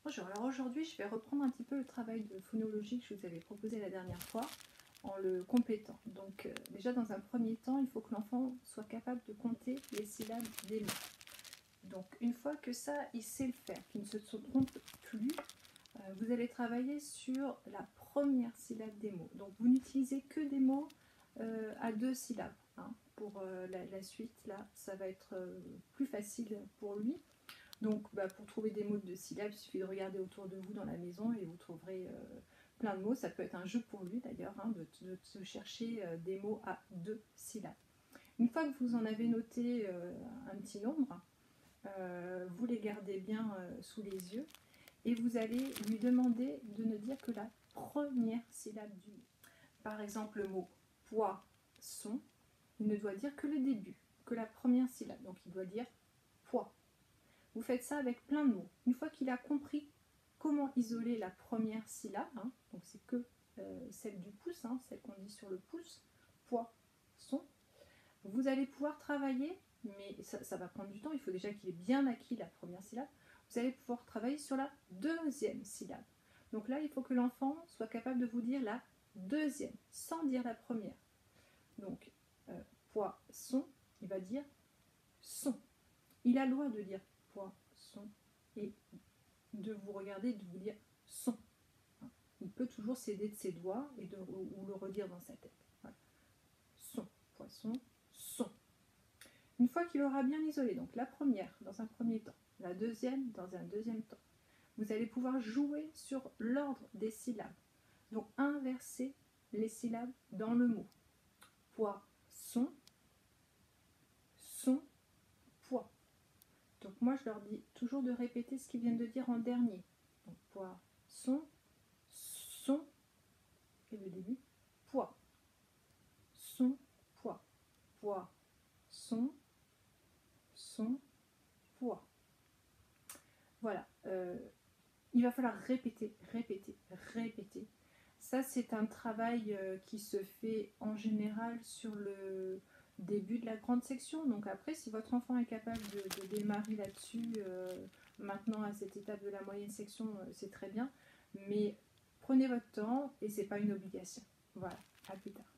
Bonjour, alors aujourd'hui je vais reprendre un petit peu le travail de phonologie que je vous avais proposé la dernière fois en le complétant. Donc déjà dans un premier temps, il faut que l'enfant soit capable de compter les syllabes des mots. Donc une fois que ça, il sait le faire, qu'il ne se trompe plus, vous allez travailler sur la première syllabe des mots. Donc vous n'utilisez que des mots à 2 syllabes. Hein. Pour la suite, là, ça va être plus facile pour lui. Donc pour trouver des mots de 2 syllabes, il suffit de regarder autour de vous dans la maison et vous trouverez plein de mots. Ça peut être un jeu pour lui d'ailleurs, hein, de chercher des mots à 2 syllabes. Une fois que vous en avez noté un petit nombre, vous les gardez bien sous les yeux et vous allez lui demander de ne dire que la première syllabe du mot. Par exemple, le mot poisson, il ne doit dire que le début, que la première syllabe. Donc il doit dire poids. Vous faites ça avec plein de mots. Une fois qu'il a compris comment isoler la première syllabe, hein, donc c'est que celle du pouce, hein, celle qu'on dit sur le pouce, poisson, vous allez pouvoir travailler, mais ça va prendre du temps, il faut déjà qu'il ait bien acquis la première syllabe, vous allez pouvoir travailler sur la deuxième syllabe. Donc là, il faut que l'enfant soit capable de vous dire la deuxième, sans dire la première. Donc, poisson, il va dire son. Il a le droit de dire poisson et de vous regarder et de vous dire son. Il peut toujours s'aider de ses doigts et ou le redire dans sa tête. Voilà. Son, poisson, son. Une fois qu'il aura bien isolé, donc la première dans un premier temps, la deuxième dans un deuxième temps, vous allez pouvoir jouer sur l'ordre des syllabes. Donc inverser les syllabes dans le mot. Poisson, son, poids. Donc moi je leur dis toujours de répéter ce qu'ils viennent de dire en dernier. Donc poisson, son, et le début, poids. Son, poids. Poisson, son, poids. Voilà. Il va falloir répéter, répéter, répéter. Ça, c'est un travail qui se fait en général sur le début de la grande section. Donc après, si votre enfant est capable de démarrer là-dessus, maintenant à cette étape de la moyenne section, c'est très bien. Mais prenez votre temps et c'est pas une obligation. Voilà, à plus tard.